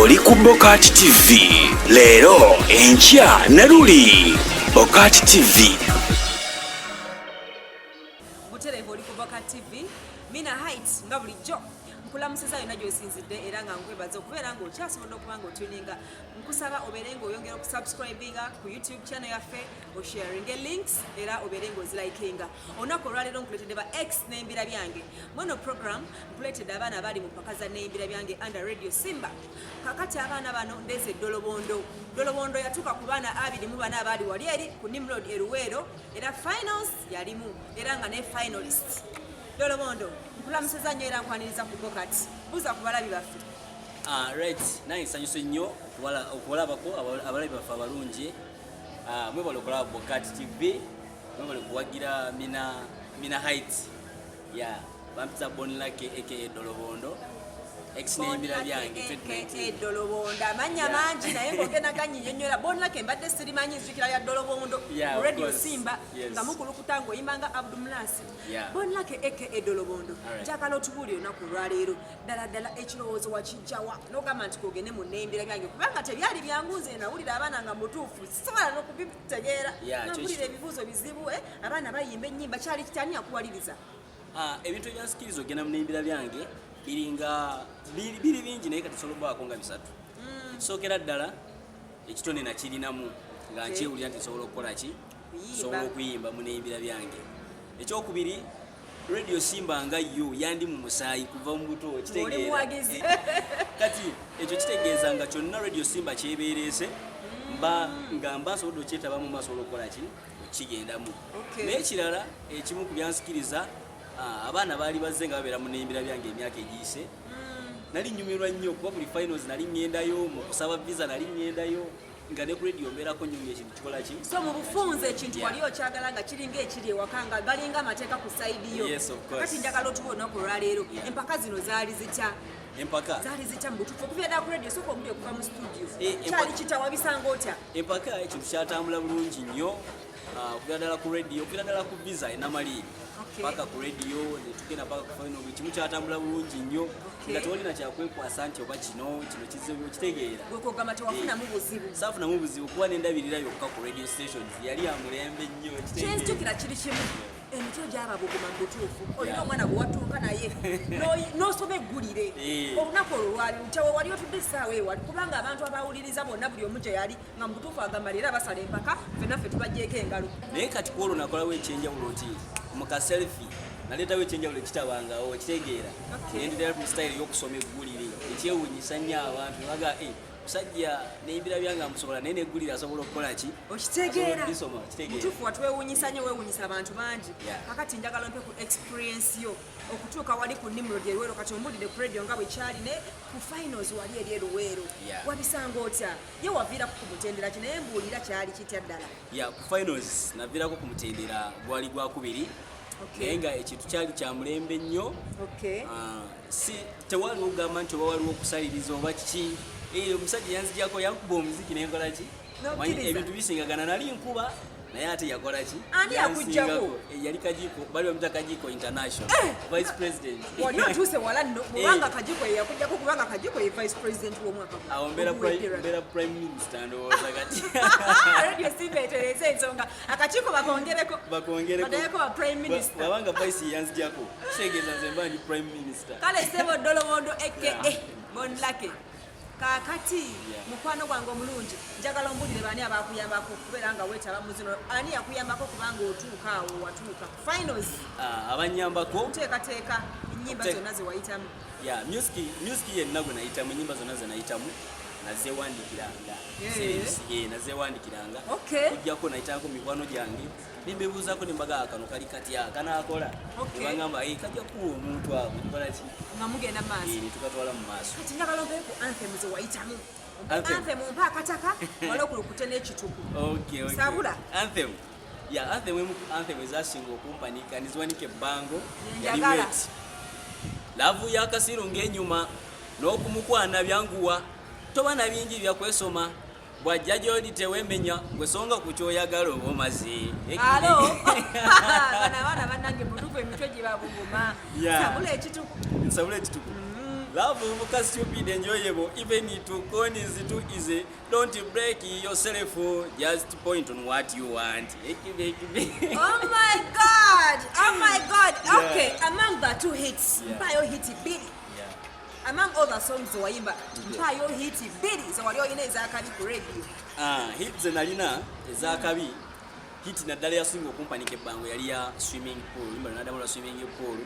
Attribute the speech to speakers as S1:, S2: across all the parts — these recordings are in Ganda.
S1: oli ku Bokat TV. Leero enkya ne luli Bokat TV.
S2: Buterevu oli ku Bokat TV. Mina Heights nga bulijjo nkulamusiza yonna gy'osinzidde era nga nkwebaza okubeera ng'okyasobola okuba ng'otuninga. Nkusaba obeere ng'oyongera okusubscribinga ku YouTube channel yaffe, osharinga links era obeere ng'ozilikinga. Olunaku olwaleero nkuleetedde ba X n'embira byange. Mweno program nkuleetedde abaana abali mu mpaka za n'embira byange under Radio Simba. Kakati abaana bano ndeese Dolobondo. Dolobondo yatuuka ku baana 24 abaali wali eri ku Nimrod e Luweero era finals yalimu era nga ne finalist. Dolobondo nkulamusiza nnyo era nkwaniriza ku Bokat. Buuza ku balabi baffe.
S3: Right, naye nsanyuse nnyo okulabako abalabi baffe abalungi. Mwebale okulaba Bokat TV, mwebale okuwagira Mina Heights. Bampisa Bonlake aka Dolobondo. X n'embira byange
S2: Dolobondo amanya mangi naye ng'ogenda ganyinyonnyola. Bonlake mbadde sirimanyi nzijukira ya Dolobondo ku Radio Simba nga mukulukuta ng'oyimbanga Abdulmulasi. Bonlake aka Dolobondo njagala otubuulire olunaku olwaleero ddala ekirowoozo wakijjawa n'ogamba nti kogende mu n'embira byange kubanga tebyali byangu. Nze nawulira abaana nga mutuufu sisobola n'okubitegeera nawulira ebibuuzo bizibu abaana bayimba ennyimba kyali kitani akuwaliriza.
S3: Ebintu ebyansikiriza ogenda mu n'embira byange biri bingi naye kati solobako nga bisatu. Sookera ddala ekitone nakirinamu nga nkyewulira nti nsobola okukola ki sobola okuyimba mu n'embira byange. Ekyokubiri Radio Simba nga yo yandi mu musaayi kuva mu buto kitegeera kati ekyo kitegeeza nga kyonna Radio Simba kyebeerese nga mba nsobodde okyetabamu masobola okukola ki okigendamu. Naye ekirala ekimu ku byansikiriza abaana baali bazze nga babeera mu n'embira byange emyaka egiyise. Nali nnyumirwa nnyo kuba buli finals nali ŋŋendayo, mu kusaba visa nali ŋŋendayo nga ne ku radio mbeerako nyumya ekintu kikola ki. So
S2: mu bufunze ekintu wali okyagala nga kiringa ekiri ewaka nga galinga amateeka ku sayidi yo. Kati njagala otuba olunaku olwaleero empaka zino zaali zitya?
S3: Empaka
S2: zaali zitya mu butuufu okuva ddala ku radio soka omuli okuva mu studio kyali kitawabisanga otya?
S3: Empaka ekintu kyatambula bulungi nnyo okuva ddala ku radio okuva ddala ku visa enamaliiri paka ku radio netugenda paka ku final buli kimu kyatambula bulungi nnyo nga tewalina kyakwekwasa nti oba kino kizibu kitegeera.
S2: Gwekogamba tewafunamu buzibu?
S3: Saafunamu buzibu kuba nendabirira yokka ku radio stations yali ya mulembe nnyo.
S2: Kyenzijukira kiri kimu emityo gy'ababuguma mu butuufu olina omwana gwe watuuka naye n'osoma eggulire olunaku olwo lwali lutya we wali otudde essaawa ewali kubanga abantu abawuliriza bonna buli omu gye yali nga mu butuufu agamba leero abasala empaka ffennaffe tubajjeeko engalo.
S3: Naye kati ku olwo nakolawo ekyenjawulo nti mu kaselfi naleetawo ekyenjawulo ekitabangawo kitegeera nendera mu style y'okusoma eggulire ekyewuunyisa nnyo abantu baga musajja n'embira byange amusobola naye neggulire asobola okukola ki
S2: okitegeera. Mutuufu watwewuunyisa nnyo weewuunyisa abantu bangi. Kakati njagala mpe ku experience yo okutuuka wali ku Nimrod e Luweero kati ombulire ku radio nga bwe kyali ne ku finals wali eri e Luweero wabisanga otya? Ye waviirako ku mutendera ki naye mbuulira kyali kitya ddala?
S3: Ku finals naviirako ku mutendera gwali gwakubiri naye nga ekintu kyali kya mulembe nnyo. Tewaliwo ogamba nti oba waliwo okusaliriza oba kiki. Omusajja yanzijjako yankuba omuziki nenkola ki ebintu bisingagana nali nkuba naye ate yakola ki
S2: ani yakujjako?
S3: Yali Kajiiko bali bamuta Kajiiko International Vice President.
S2: Wali otuuse wala nno kubanga Kajiiko ye yakujjako kubanga Kajiiko ye Vice President w'omwaka
S3: awo mbeera Prime Minister ndowooza kati
S2: Radio Simba etereza ensonga akakiiko bakongereko badayeko ba Prime Minister
S3: babanga Vice yanzijjako kitegeeza nze mba ndi Prime Minister.
S2: Kale Ssebo Dolobondo aka Bonlake kakati mukwano gwange omulungi njagala ombulire baani abakuyambako okubeera nga weetaba mu zino ani yakuyambako kubanga otuuka awo watuuka finals?
S3: Abanyambako
S2: nteekateeka ennyimba zonna ze wayitamu.
S3: Music yenna gwe nayitamu ennyimba zonna ze nayitamu nazeewandikiranga nazeewandikiranga kujjako nayitako mikwano gyange nimbebuuzako nembaga kano kali katya kanaakola nebagamba kajja kuwa omuntu awo nikola ki
S2: nga mugenda maaso
S3: netukatwala mu maaso.
S2: Kati njagala ompeeko anthem ze wayitamu. Anthem mpa akataka wala okulukute n'ekituku sabula
S3: anthem anthem ezasinga okumpanika niziwanika ebbango yaliweti laavu yakasiru ng'enyuma n'okumukwana byanguwa toba na bingi byakwesoma bwajja gy'oli tewemenya gwesonga ku kyoyagala oba omaze.
S2: Alo bana bannange mutuufu emitwe gye babuguma sabula ekituku
S3: Love uvuka stupid enjoyable, even to con is too easy. Don't break yourself, just point on what you want.
S2: Oh my god. Okay, among the two hits, mpayo hiti bili. Among all the songs waimba, mpayo hiti bili. So walio ine ezakabi ku radio.
S3: Hits nalina ezakabi. Hit naddala yasinga okumpanike bango yali ya swimming pool. Limba nadamula swimming pool.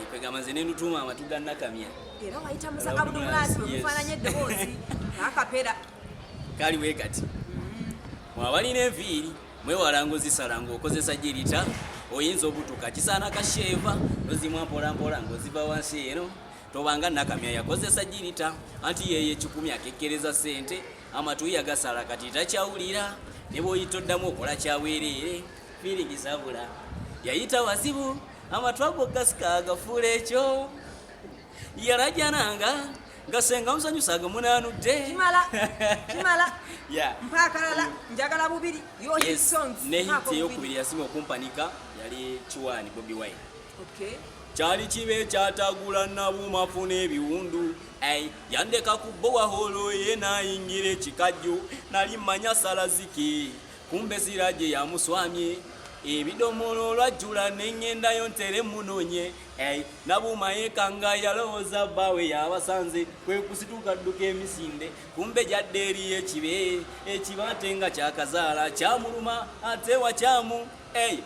S3: Ipegamaze nenutuma amatuga nakamya.
S2: Era wayita musaka budumulasi omufananye eddoboozi akapera.
S3: Kali wekati. Mwabalina enviiri mwewalanga ozisalanga okozesa jirita oyinza obutuka kisaana kasheva ozimu mpola ng'oziva wansi eno tobanga nakamya yakozesa jirita anti yeye ekikumi akekkereza ssente amatu yagasala kati takyawulira ne bw'oyita oddamu okola kyaweerere fiiringi zabula yayita wazibu amatu ago gasika agafuula ekyo yalajananga ngasenga musanyusa agamunaanudde
S2: kimala mpakalala njagala bubiri yo hit songs
S3: ne hit eyokubiri yasinga okumpanika yali Chiwani Bobi Wine.
S2: Okay.
S3: Kyali kibe kyatagula nabumafu n'ebiwundu yandeka ku bowa holo ye nayingira ekikajjo nali manya salaziki kumbe siraje yamuswamye ebidomolo lwajjula n'engenda ntere munonye nabuma yekanga yalowooza bawe yabasanze kwe kusituka dduka emisinde kumbe jadde eri ekibe ekibate nga kyakazaala kyamuluma ate wakyamu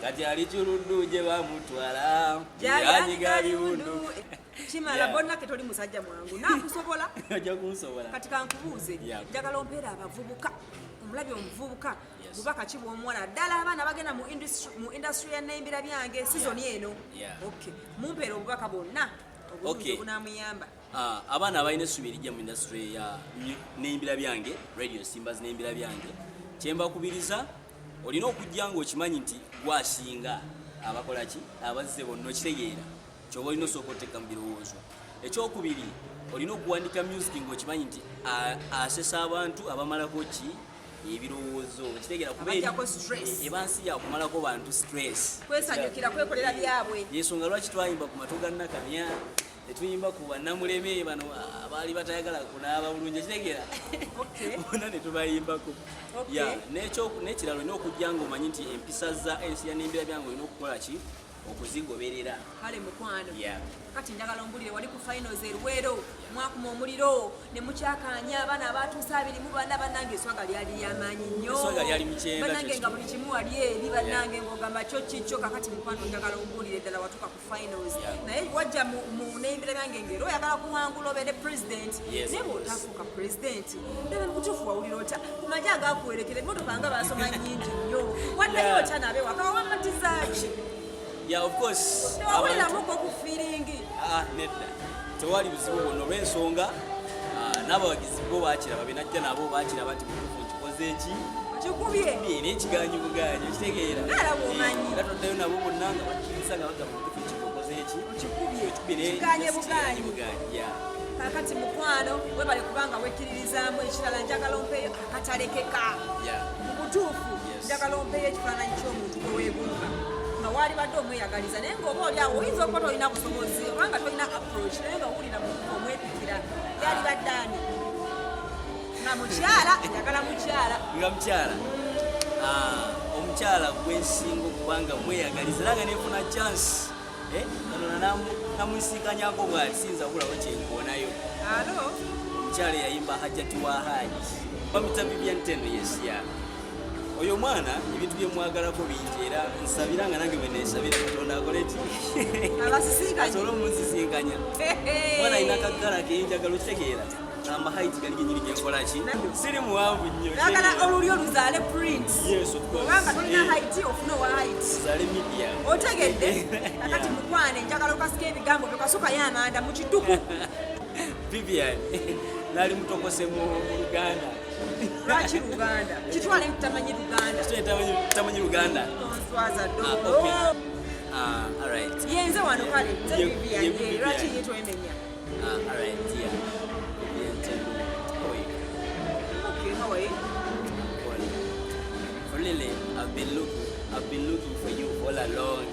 S3: kati ali kiruddu gye bamutwala yanyiga biwundu
S2: kimala bonna ketoli musajja mwangu nakusobola
S3: ojja kunsobola
S2: kati kankubuuze njagala ompeera abavubuka omulabye omuvubuka bubaka ki bw'omuwala ddala abaana bagenda mu industry y'enneyimbira byange sizoni eno mumpeera obubaka bwonna obulungi obunamuyamba.
S3: Abaana abalina essubi erijja mu industry ya neyimbira byange radio Simba's neyimbira byange kyembakubiriza olina okujja ng'okimanyi nti gwasinga abakola ki abazze bonna okitegeera kyoba olina osooka oteeka mu birowoozo. Ekyokubiri olina okuwandika music ng'okimanyi nti asesa abantu abamalako ki ebirowoozo kitegeera ebansi yakumalako bantu stress
S2: kwesanyukira kwekolera byabwe
S3: yensonga lwaki twayimba ku matu ga Nakamya netuyimba ku bannamuleme bano abaali batayagala kunaaba bulungi kitegeera bona netubayimbako n'ekirala olina okujja ng'omanyi nti empisa za ensi ya neyimbira byange olina okukola ki okuzigoberera.
S2: Kale mukwano kati njagala ombulire wali ku finals eruwero mwakuma omuliro ne mukyakanya abaana abatuusa 24 bannange eswaga lyali lyamaanyi nnyo bannange nga buli kimu wali eri bannange ng'ogamba kyo kikyo kakati mukwano njagala ombulire ddala watuuka ku finals naye wajja mu neyimbira byange ngero oyagala kuwangula obeere president naye bw'otafuuka president nabe mukutuufu wawulira otya kumaje agakuwerekera emmotoka nga basoma nnyingi nnyo waddayo otya nabe waka wamatizaaki.
S3: Of course. Nedda. Tewali buzibu bwonna olw'ensonga n'abawagizi bo baakiraba benajja nabo baakiraba nti mutuufu nkikoze eki kikubye n'ekiganyi buganyi okitegeera era toddayo nabo bonna nga bakkiriza nga bagamba mutuufu kikoze eki kikubye buganyi.
S2: Kakati mukwano webale kubanga wekkiririzaamu ekirala njagala ompeeyo akatalekeka mu butuufu njagala ompeeyo ekifaananyi ky'omuntu gwe weegunga wali badde omweyagaliza naye ng'oba oli awo oyinza okuba tolina busobozi obanga tolina approach naye nga owulira omwepikira yali baddaani nga mukyala njagala mukyala
S3: omukyala gwensinga okubanga mweyagaliza era nga nefuna chance kanona namusiikanyako bwati siyinza kubulawo kyenkoonayo. Omukyala yayimba hajjati wa haji bamita Vivian Tendo yesiya oyo mwana ebintu byemwagalako bingi era nsabira nga nange bwenesabira Katonda akole ki asobola omunsisinkanya mwana alina akaggala kenjagala okitegeera amahayiti gali genyini genkola ki siri muwanvu nnyo
S2: olulyo oluzaale print obanga tolina hayiti ofuna owa hayiti
S3: zaale media
S2: otegedde kakati mukwane njagala okasika ebigambo byokasukayo amanda mu kituku
S3: Vivian nali mutokose mu Luganda.
S2: Lwaki Luganda? Kitwale tutamanyi Luganda.
S3: Tutamanyi Luganda.
S2: Onswaza ddo.
S3: All right.
S2: Yenze wano kale. Vivian, lwaki yetwa emenya?
S3: All right, yeah.
S2: Okay, how are you?
S3: Lily, I've been looking for you all along.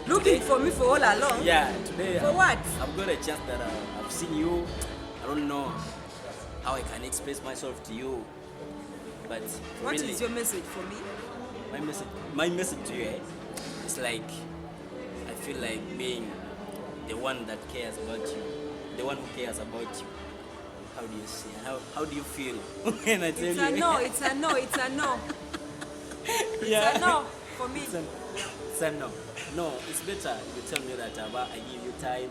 S2: Looking for me for all along?
S3: Yeah, today.
S2: For what?
S3: I've got a chance that I've I've seen you. I don't know how I can express myself to you. But
S2: What
S3: really,
S2: is your message for me?
S3: my message to you, it's like I feel like being the one that cares about you, the one who cares about you. How do you see? How do you feel when I tell
S2: It's
S3: you?
S2: a no, it's a no, it's a no.
S3: Yeah.
S2: It's a no for me.
S3: It's a no. No, it's better you tell me that I give you time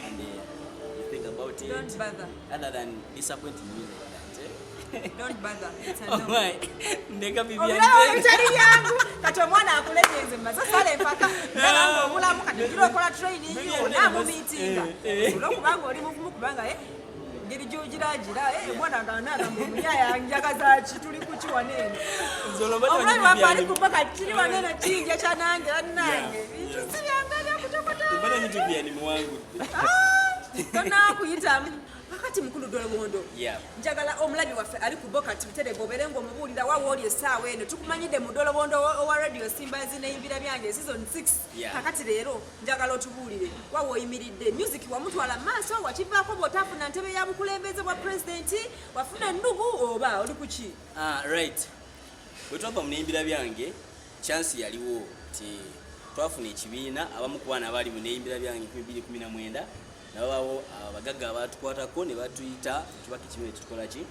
S3: and you think about it.
S2: Don't bother.
S3: Other than disappointing me like that. Eh?
S2: Don't bother. It's a
S3: Oh
S2: no.
S3: my. Ndeka bibi
S2: Obulawo
S3: yange.
S2: ebitali byangu kati omwana akuletenze masasale empaka nalanga obulamu kati gira okola training onamu meetinga olwokubanga oli muvumu kubanga ngeri gyogiragira omwana ganagamba omuyaya njagaza ki tuli kuki waneeno omulabi waffe ali kupaka kiri waneeno kinja kyanange bannange bintu si byange byakutokota
S3: Mbona nyitu pia ni mwangu.
S2: tonakuyitamu kakati mukulu Dolobondo
S3: Yeah.
S2: njagala omulabi waffe ali ku Bokati Buterere obere ng'omubuulira wawo oli essaawa eno tukumanyidde mu Dolobondo owa radio Simbazi n'eyimbira byange season 6
S3: Yeah.
S2: kakati leero njagala otubuulire wawo oyimiridde music wamutwala mu maaso wakivaako bw'otaafuna ntebe ya bukulembeze bwa pulezidenti wafuna ndugu oba oli kuki
S3: Right. Bwe twava mu neyimbira byange chance yaliwo ti twafuna ekibiina abamu ku baana abaali mu neyimbira byange 2019 nababawo abagagga abatukwatako ne batuyita tubaka ekibiina ekitukola ki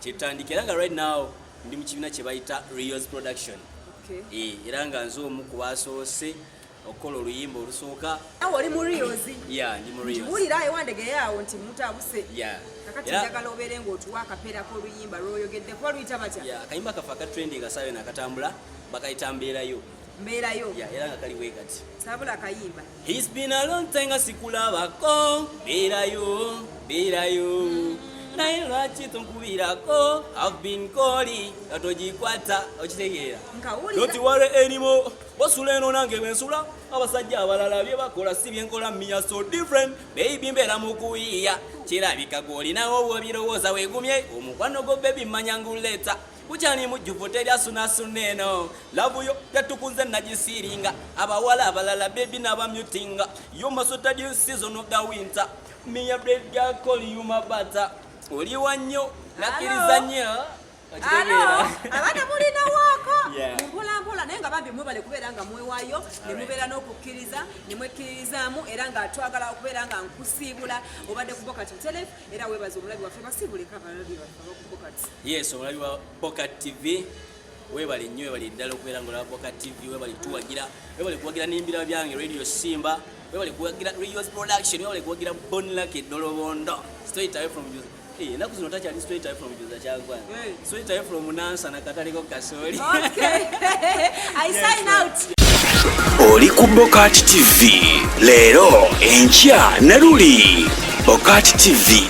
S3: kyetutandikira nga right now ndi mu kibiina kye bayita Rios Production. Era nga nze omu ku basoose okukola oluyimba olusooka.
S2: Awo oli mu Rios?
S3: Yeah, ndi mu Rios.
S2: Nkiwulira ewandegeyo oti mutabuse.
S3: Yeah.
S2: Kakati njagala obeere ng'otuwa akapeera k'oluyimba lw'oyogeddeko oluyita batya?
S3: Yeah, akayimba kafe akatrending kasaawe nakatambula bakayita mbeerayo.
S2: Mbeerayo?
S3: Yeah, era nga kali bwe kati.
S2: Sabula akayimba.
S3: It's been a long time nga sikulabako, mbeerayo. Naye lwaki tonkubirako, I've been calling, katogikwata, okitegeera.
S2: Nkawulira.
S3: Don't worry anymore, wasula eno nange bensula, abasajja abalala bye bakola si byenkola me are so different, baby mbeera mu kuyiiya, kirabika gw'olinawo bw'obirowooza weegumye, omukwano gwo baby mmanya nguleeta. Kuchani mujjuvu teryasunasuna eno lavu yo tetukunze nagisiringa abawala abalala baby n'abamutinga yo masota di season of the winter me a bread girl call you my butter oli wanyo nakiriza nnyo
S2: abaana mulina waako
S3: Yeah.
S2: mpolampola naye nga bambi mwebale kubeera nga mwewaayo ne mubeera n'okukkiriza ne mwekkirizaamu era nga twagala okubeera nga nkusiibula obadde ku Bokati Buterere era weebaza omulabi waffe basiibuleko abalabi baffe abaku Bokati.
S3: Yes, omulabi wa Bokati TV weebale nnyo weebale ddala okubeera nga olaba Bokati TV weebale tuwagira weebale kuwagira n'eyimbira byange Radio Simba weebale kuwagira Rios Production weebale kuwagira Bonlake Dolobondo straight away from you. Enaku zino takyali straight away from Juza Kyagwana. Straight away from Nansa na Kataliko Kasoli.
S2: Okay. I sign out.
S1: Oli ku Bokati TV leero enkya Naruli. Bokati TV